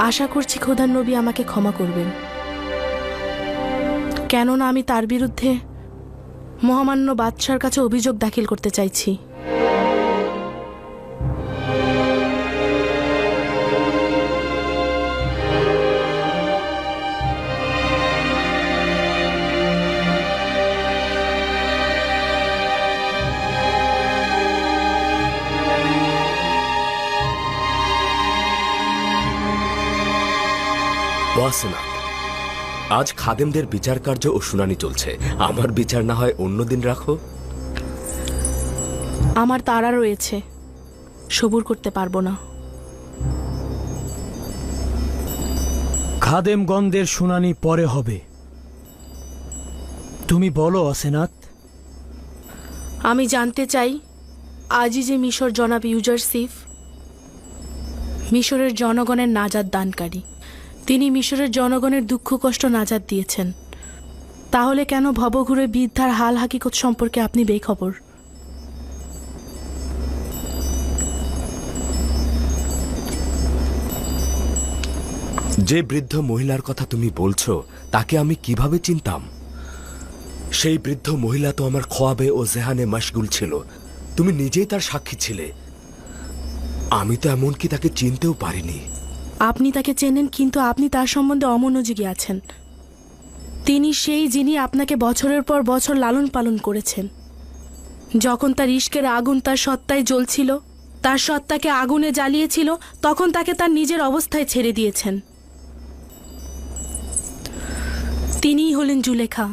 আশা করছি খোদার নবী আমাকে ক্ষমা করবেন, কেননা আমি তার বিরুদ্ধে মহামান্য বাদশার কাছে অভিযোগ দাখিল করতে চাইছি। ওয়াসেনাত, আজ খাদেমদের বিচার কার্য ও শুনানি চলছে। আমার বিচার না হয় অন্যদিন রাখো। আমার তাড়া রয়েছে, সবুর করতে পারবো না। খাদেমগণদের শুনানি পরে হবে। তুমি বলো ওয়াসেনাত। আমি জানতে চাই, আজই যে মিশর জনাব ইউজারসিফ মিশরের জনগণের নাজাত দানকারী, তিনি মিশরের জনগণের দুঃখ কষ্ট নাজাত দিয়েছেন, তাহলে কেন ভবঘুরে বৃদ্ধার হাল হাকিকত সম্পর্কে আপনি বেখবর? যে বৃদ্ধ মহিলার কথা তুমি বলছো তাকে আমি কিভাবে চিনতাম? সেই বৃদ্ধ মহিলা তো আমার খোয়াবে ও জেহানে মশগুল ছিল। তুমি নিজেই তার সাক্ষী ছিলে। আমি তো এমনকি তাকে চিনতেও পারিনি। আপনি তাকে চেনেন, কিন্তু আপনি তার সম্বন্ধে অমনোযোগী আছেন। তিনি সেই যিনি আপনাকে বছরের পর বছর লালন পালন করেছেন। যখন তার ইশকের আগুন তার সত্তায় জ্বলছিল, তার সত্তাকে আগুনে জ্বালিয়েছিল, তখন তাকে তার নিজের অবস্থায় ছেড়ে দিয়েছেন। তিনিই হলেন জুলেখা।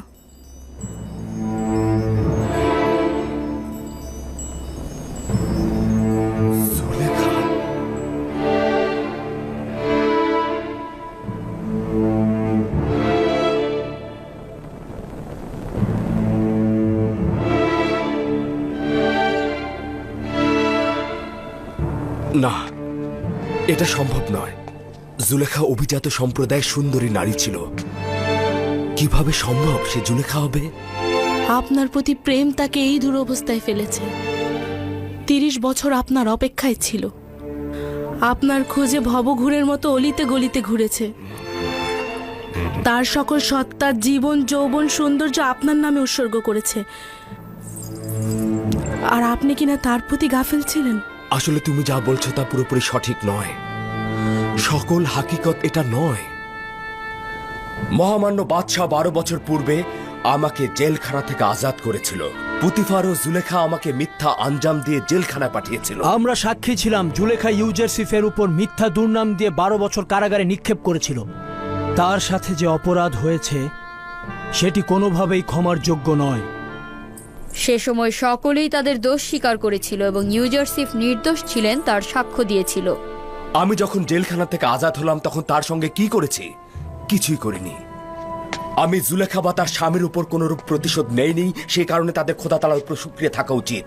না, এটা সম্ভব নয়। জুলেখা অভিজাত সম্প্রদায়ের সুন্দরী নারী ছিল। কিভাবে সম্ভব সে জুলেখা হবে? আপনার প্রতি প্রেম তাকে এই দুরবস্থায় ফেলেছে। 30 বছর আপনার অপেক্ষায় ছিল, আপনার খোঁজে ভবঘুরের মতো অলিতে গলিতে ঘুরেছে। তার সকল সত্তার জীবন, যৌবন, সৌন্দর্য আপনার নামে উৎসর্গ করেছে, আর আপনি কিনা তার প্রতি গাফেল ছিলেন। আসলে তুমি যা বলছো তা পুরোপুরি সঠিক নয়। সকল হাকিকত এটা নয়। মহামান্য বাদশাহ 12 বছর পূর্বে আমাকে জেলখানা থেকে আজাদ করেছিল। পুতিফার ও জুলেখা আমাকে মিথ্যা আঞ্জাম দিয়ে জেলখানায় পাঠিয়েছিল। আমরা সাক্ষী ছিলাম। জুলেখা ইউজারসিফের উপর মিথ্যা দুর্নাম দিয়ে 12 বছর কারাগারে নিক্ষেপ করেছিল। তার সাথে যে অপরাধ হয়েছে সেটি কোনোভাবেই ক্ষমার যোগ্য নয়। সে সময় সকলেই তাদের দোষ স্বীকার করেছিল এবং ইউজারসিফ নির্দোষ ছিলেন তার সাক্ষ্য দিয়েছিল। আমি যখন জেলখানা থেকে আজাদ হলাম তখন তার সঙ্গে কি করেছি? কিছুই করিনি। আমি জুলেখা বা তার স্বামীর উপর কোনরূপ প্রতিশোধ নেইনি। সেই কারণে তাদের খোদা তাআলার উপর শুকরিয়া থাকা উচিত।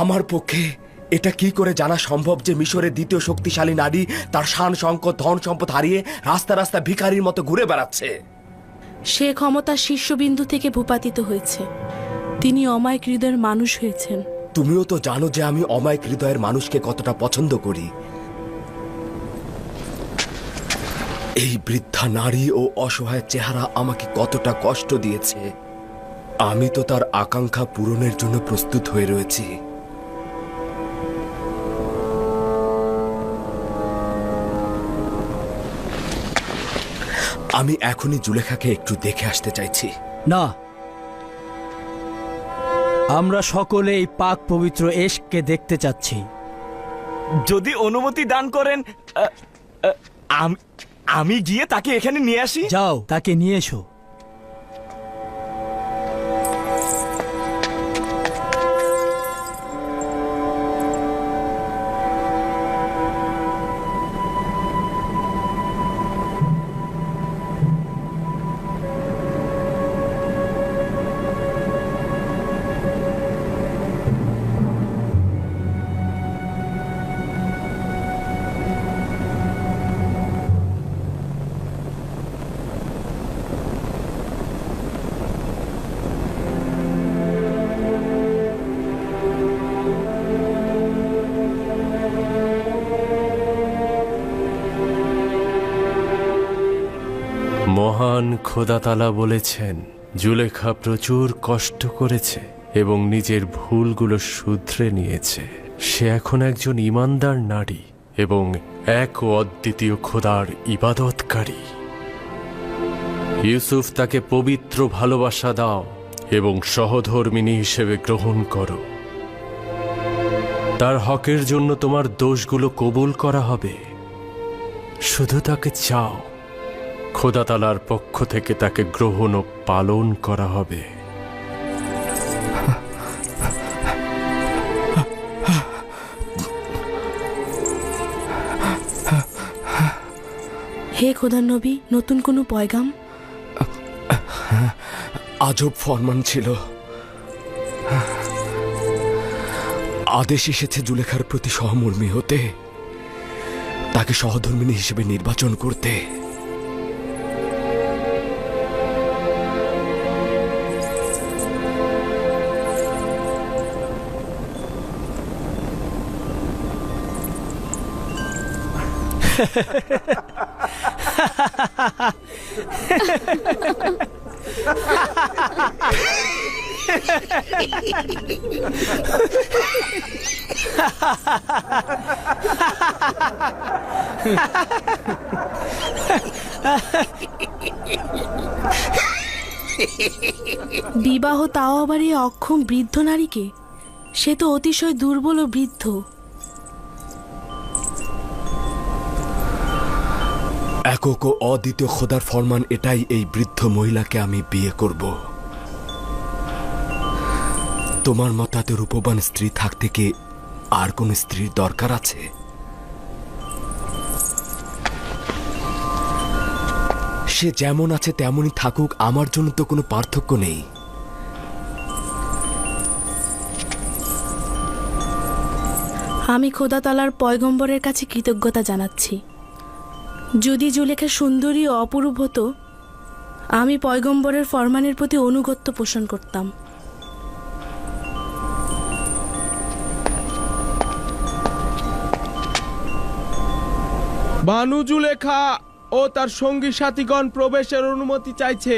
আমার পক্ষে এটা কি করে জানা সম্ভব যে মিশরের দ্বিতীয় শক্তিশালী নারী তার শান সংকট ধন সম্পদ হারিয়ে রাস্তা রাস্তা ভিখারির মতো ঘুরে বেড়াচ্ছে? সে ক্ষমতার শীর্ষবিন্দু থেকে ভূপাতিত হয়েছে। তিনি অমায়িক হৃদয়ের মানুষ হয়েছেন। তুমিও তো জানো যে আমি অমায়িক হৃদয়ের মানুষকে কতটা পছন্দ করি। এই বৃদ্ধা নারী ও অসহায় চেহারা আমাকে কতটা কষ্ট দিয়েছে। আমি তো তার আকাঙ্ক্ষা পূরণের জন্য প্রস্তুত হয়ে রয়েছি। আমি এখনই জুলেখাকে একটু দেখে আসতে চাইছি। না, আমরা সকলে এই পাক পবিত্র এশকে দেখতে চাচ্ছি। যদি অনুমতি দান করেন, আমি গিয়ে তাকে এখানে নিয়ে আসি। যাও, তাকে নিয়ে এসো। মহান খোদাতালা বলেছেন, জুলেখা প্রচুর কষ্ট করেছে এবং নিজের ভুলগুলো শুধরে নিয়েছে। সে এখন একজন ঈমানদার নারী এবং এক ও অদ্বিতীয় খোদার ইবাদতকারী। ইউসুফ তাকে পবিত্র ভালোবাসা দাও এবং সহধর্মিণী হিসেবে গ্রহণ করো। তার হকের জন্য তোমার দোষগুলো কবুল করা হবে। শুধু তাকে চাও, খোদা তাআলার পক্ষ থেকে তাকে গ্রহণ ও পালন করা হবে। হে খোদার নবী, নতুন কোনো পয়গাম? আজব ফরমান ছিল। আদেশ এসেছে জুলেখার প্রতি সহমর্মী হতে, তাকে সহধর্মিণী হিসেবে নির্বাচন করতে। বিবাহ, তাও আবার এই অক্ষম বৃদ্ধ নারীকে? সে তো অতিশয় দুর্বল ও বৃদ্ধ। একক ও অদ্বিতীয় খোদার ফরমান এটাই, এই বৃদ্ধ মহিলাকে আমি বিয়ে করব। তোমার মতাতে রূপবান স্ত্রী থাকতে কি আর কোন স্ত্রীর দরকার আছে? সে যেমন আছে তেমনই থাকুক, আমার জন্য তো কোনো পার্থক্য নেই। আমি খোদা তাআলার পয়গম্বরের কাছে কৃতজ্ঞতা জানাচ্ছি। যদি জুলেখা সুন্দরী ও অপরূপ হতো, আমি পয়গম্বরের ফরমানের প্রতি অনুগত্য পোষণ করতাম। বানু জুলেখা ও তার সঙ্গী সাথীগণ প্রবেশের অনুমতি চাইছে।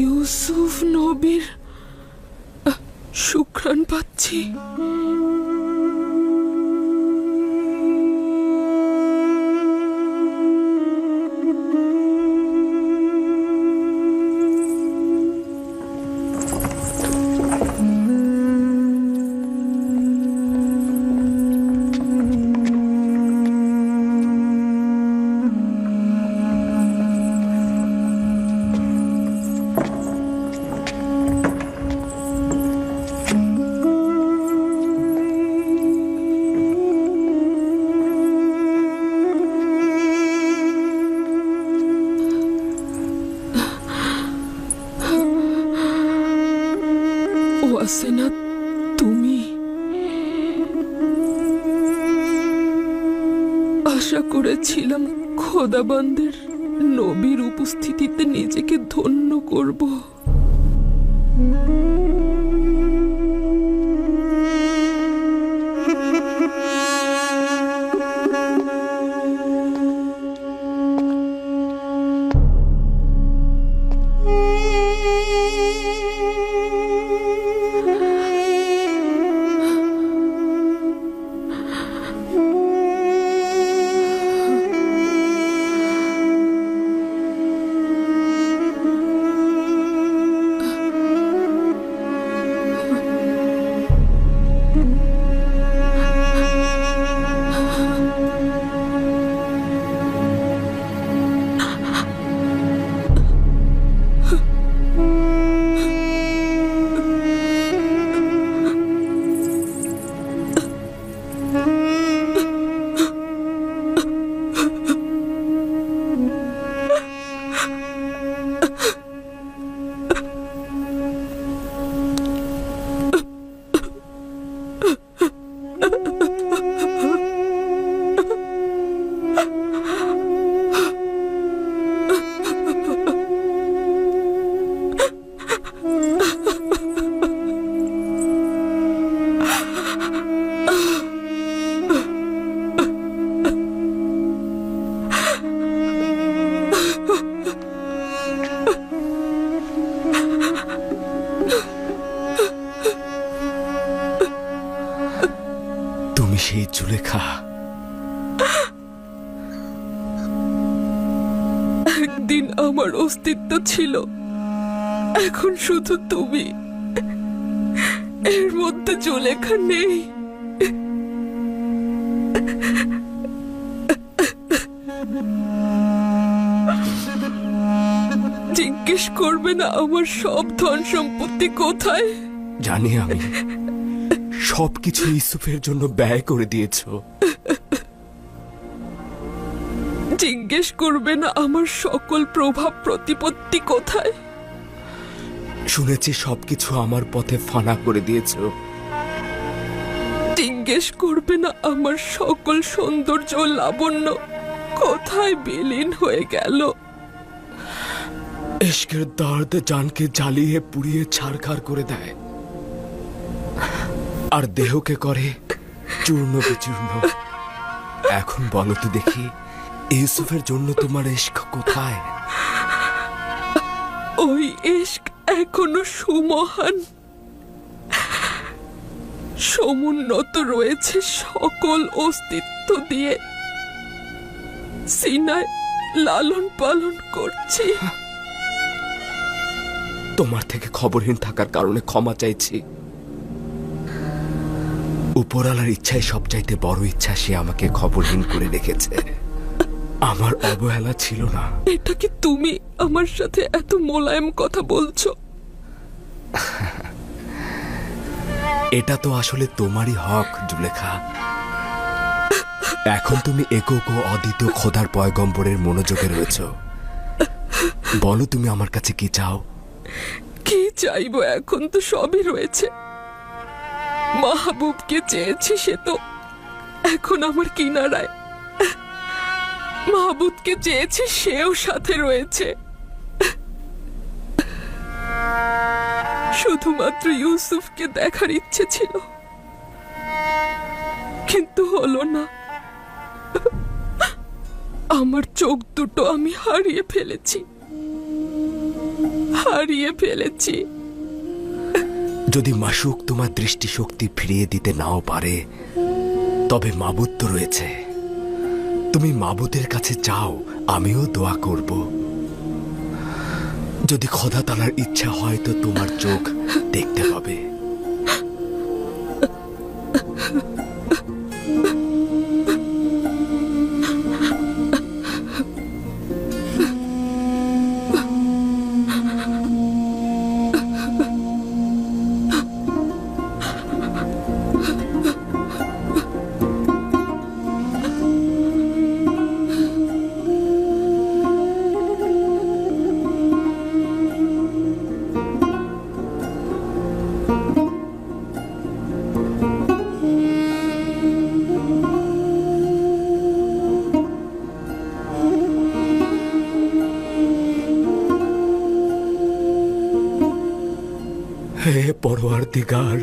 ইউসুফ নবীর সুঘ্রাণ পাচ্ছি। তুমি আশা করেছিলাম খোদাবন্দের নবীর উপস্থিতিতে নিজেকে ধন্য করব। তুমি সেই জুলেখা। একদিন আমার অস্তিত্ব ছিল, এখন শুধু তুমি। এর মধ্যে জুলেখা নেই। জিজ্ঞেস করবে না আমার সব ধন সম্পত্তি কোথায়? জানি আমি, সবকিছু ইউসুফের জন্য ব্যয় করে দিয়েছো। জিজ্ঞেস করবে না আমার সকল প্রভাব প্রতিপত্তি কোথায়? শুনেছি সবকিছু আমার পথে ফানা করে দিয়েছো। জিজ্ঞেস করবে না আমার সকল সৌন্দর্য ও লাবণ্য কোথায় বিলীন হয়ে গেল? ইশকের দর্দ জানকে জ্বালিয়ে পুড়িয়ে ছারখার করে দেয়, আর দেহকে করে চূর্ণ বিচূর্ণ। এখন বলো তো দেখি, ইউসুফের জন্য তোমার ইশক কোথায়? ওই ইশক এখনো সুমহান, সমুন্নত রয়েছে সকল অস্তিত্ব দিয়ে। সিনায় লালন পালন করছি। তোমার থেকে খবরহীন থাকার কারণে ক্ষমা চাইছি। উপরালার ইচ্ছায় সবচাইতে বড় ইচ্ছা, সে আমাকে খবরহীন করে রেখেছে। আমার অবহেলা ছিল না। এটা কি তুমি আমার সাথে এত মোলায়েম কথা বলছো? এটা তো আসলে তোমারই হক জুলেখা। এখন তুমি একক ও অদ্বিতীয় খোদার পয়গম্বরের মনোযোগে রয়েছ। বলো তুমি আমার কাছে কি চাও? কি চাইবো? এখন তো সবই রয়েছে। মাহবুবকে চেয়েছি, সে তো এখন আমার কিনারায়। মাহবুবকে চেয়েছি, সেও সাথে রয়েছে। শুধুমাত্র ইউসুফকে দেখার ইচ্ছে ছিল, কিন্তু হলো না। আমার চোখ দুটো আমি হারিয়ে ফেলেছি। যদি মাসুক তোমার দৃষ্টিশক্তি ফিরিয়ে দিতে নাও পারে, তবে মাবুদ তো রয়েছে। তুমি মাবুদের কাছে চাও, আমিও দোয়া করব। যদি খোদা তাআলার ইচ্ছা হয় তো তোমার চোখ দেখতে হবে। পরওয়ারদিগার,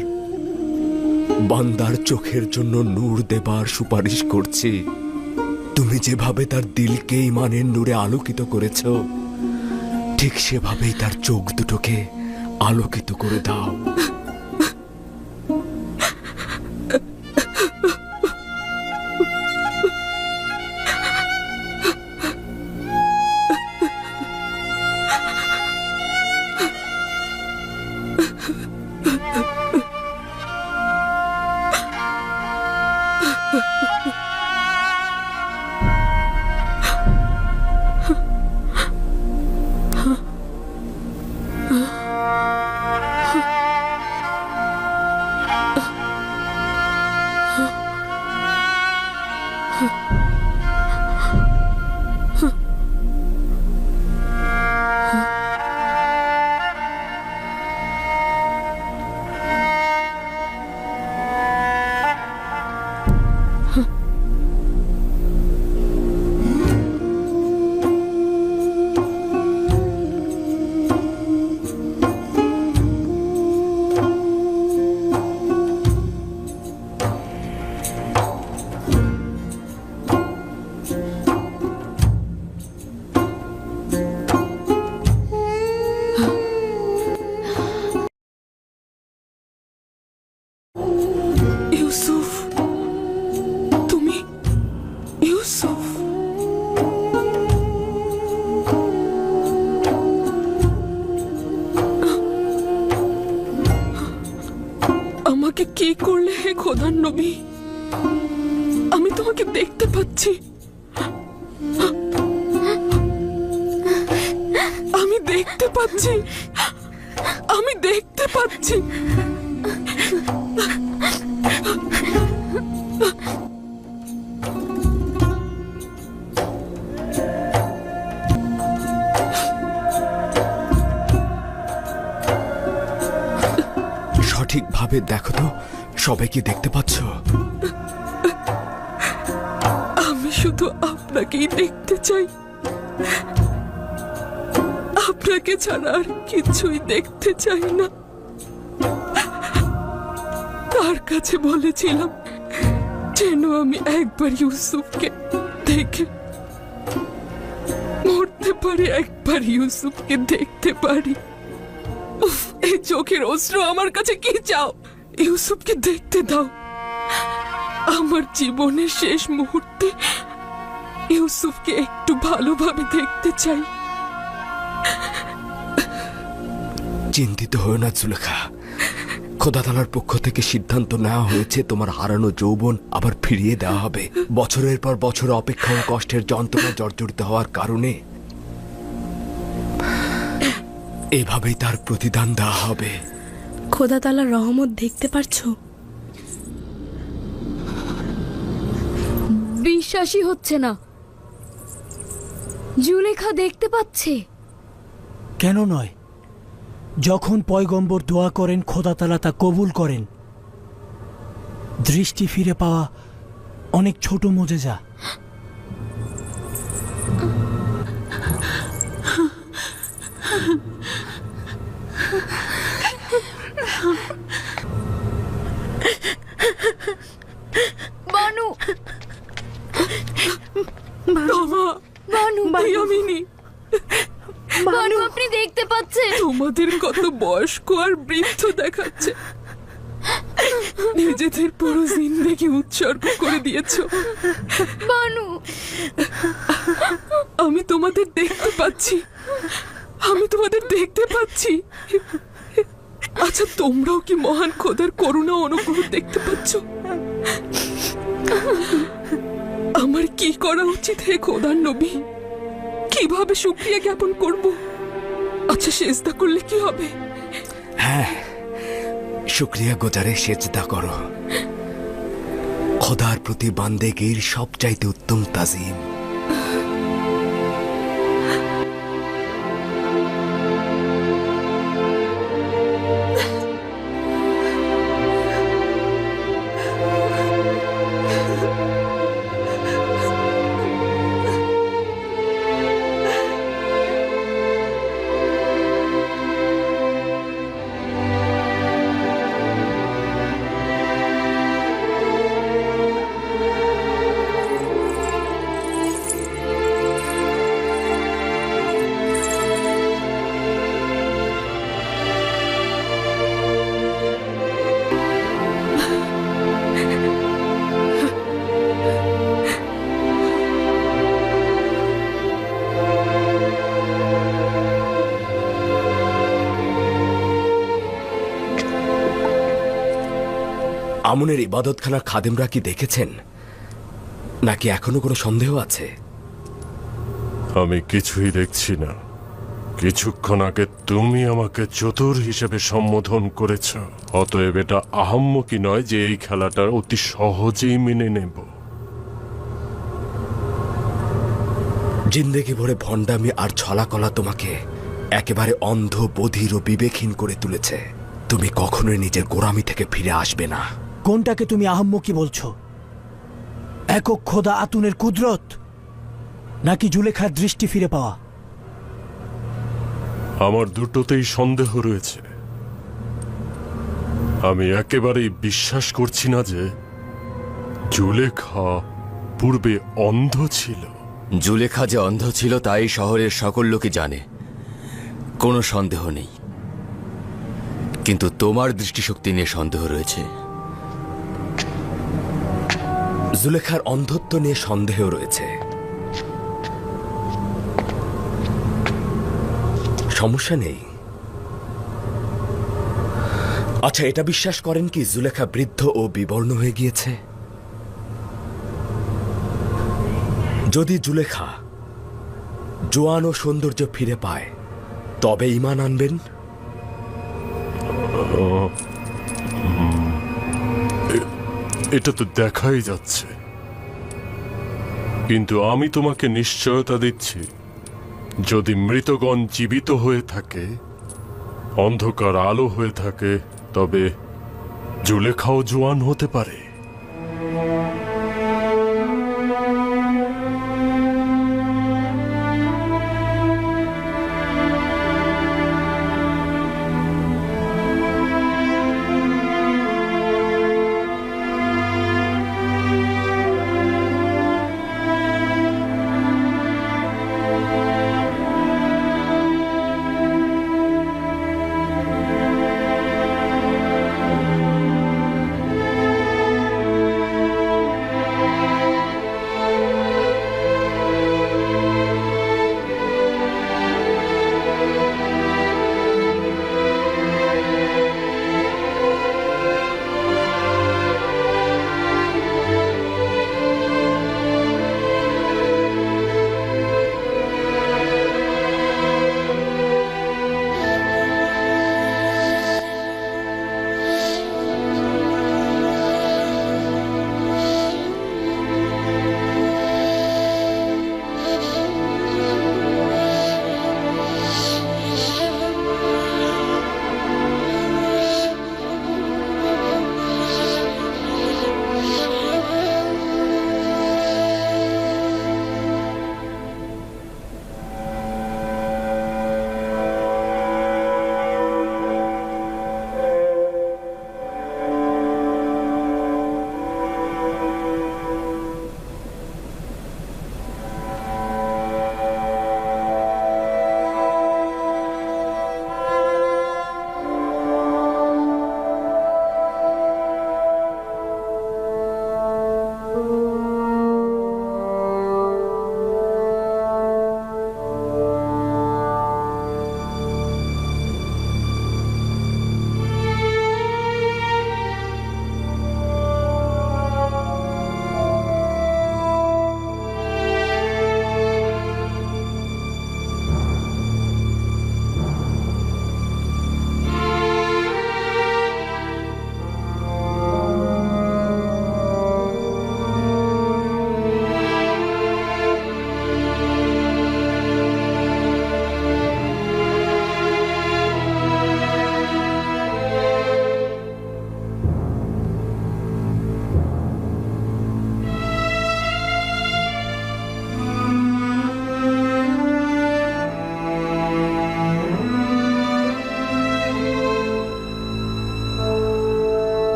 বান্দার চোখের জন্য নূর দেবার সুপারিশ করছি। তুমি যেভাবে তার দিলকে ইমানের নূরে আলোকিত করেছ, ঠিক সেভাবেই তার চোখ দুটোকে আলোকিত করে দাও। ইউসুফ, তুমি ইউসুফ? আমাকে কি করলে হে খোদার নবী? আমি তোমাকে দেখতে পাচ্ছি, আমি দেখতে পাচ্ছি, আমি দেখতে পাচ্ছি। সঠিকভাবে দেখো তো, সবাই কি দেখতে পাচ্ছ? আমি শুধু আপনাকেই দেখতে চাই, আপনাকে ছাড়া আর কিছুই দেখতে চাই না। তার কাছে বলেছিলাম যেন আমি একবার ইউসুফকে দেখে মরতে পারি, একবার ইউসুফকে দেখতে পারি। উফ, এই চোখের অশ্রু আমার কাছে কি চাও? ইউসুফকে দেখতে দাও। আমার জীবনের শেষ মুহূর্তে ইউসুফকে একটু ভালোভাবে দেখতে চাই। চিন্তিত হও না জুলেখা, খোদা তাআলার পক্ষ থেকে সিদ্ধান্ত নেওয়া হয়েছে তোমার হারানো যৌবন আবার ফিরিয়ে দেওয়া হবে। বছরের পর বছর অপেক্ষা ও কষ্টের যন্ত্রণা জর্জরিত হওয়ার কারণে এভাবেই তার প্রতিদান দেওয়া হবে। খোদা তাআলার রহমত দেখতে পারছো? বিশ্বাসই হচ্ছে না, জুলেখা দেখতে পাচ্ছে। কেন নয়? যখন পয়গম্বর দোয়া করেন খোদা তাআলা তা কবুল করেন। দৃষ্টি ফিরে পাওয়া অনেক ছোট মোজেজা। বানু, বানু, ইয়ামিনী, বানু আপনি দেখতে পাচ্ছেন? তোমাদের কত বয়স্ক আর বৃদ্ধ দেখাচ্ছে। নিজেদের পুরো জিন্দেগি উৎসর্গ করে দিয়েছো। বানু, আমি তোমাদের দেখতে পাচ্ছি, আমি তোমাদের দেখতে পাচ্ছি। আচ্ছা, তোমরাও কি মহান খোদার করুণা অনুগ্রহ দেখতে পাচ্ছ? আমার কি করা উচিত হে খোদার নবী? কিভাবে শুকরিয়া জ্ঞাপন করব? আচ্ছা, সেজদা করলে কি হবে? হ্যাঁ, শুকরিয়া গুজারে সেজদা করো। খোদার প্রতি বান্দেগীর সবচাইতে উত্তম তাজিম। মামুনের ইবাদতখানার খাদেমরা কি দেখেছেন, নাকি এখনো কোনো সন্দেহ আছে? আমি কিছুই দেখছি না। কিছুক্ষণ আগে তুমি আমাকে চতুর হিসেবে সম্বোধন করেছ, অতএব এটা আহাম্মকি নয় যে এই খেলাটা অতি সহজেই মেনে নেব। জিন্দেগি ভরে ভণ্ডামি আর ছলাকলা তোমাকে একেবারে অন্ধ, বধির ও বিবেকহীন করে তুলেছে। তুমি কখনোই নিজের গোরামি থেকে ফিরে আসবে না। কোনটাকে তুমি আহাম্মকি বলছো? একক খোদা আতুনের কুদরত, নাকি জুলেখার দৃষ্টি ফিরে পাওয়া? আমার দুটোতেই সন্দেহ রয়েছে। আমি একেবারেই বিশ্বাস করছি না যে জুলেখা পূর্বে অন্ধ ছিল। জুলেখা যে অন্ধ ছিল তাই শহরের সকল লোকই জানে, কোনো সন্দেহ নেই। কিন্তু তোমার দৃষ্টিশক্তি নিয়ে সন্দেহ রয়েছে। জুলেখার অন্ধত্ব নিয়ে সন্দেহ রয়েছে। সমস্যা নেই। আচ্ছা, এটা বিশ্বাস করেন কি জুলেখা বৃদ্ধ ও বিবর্ণ হয়ে গিয়েছে? যদি জুলেখা জোয়ান ও সৌন্দর্য ফিরে পায় তবে ঈমান আনবেন? এটা তো দেখাই যাচ্ছে, কিন্তু আমি তোমাকে নিশ্চয়তা দিচ্ছি, যদি মৃতগণ জীবিত হয়ে থাকে, অন্ধকার আলো হয়ে থাকে, তবে জুলেখাও জোয়ান হতে পারে।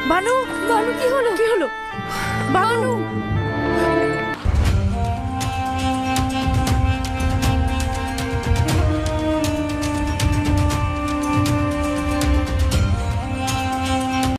বানু, বানু কি হলো? কি হলো? বানু,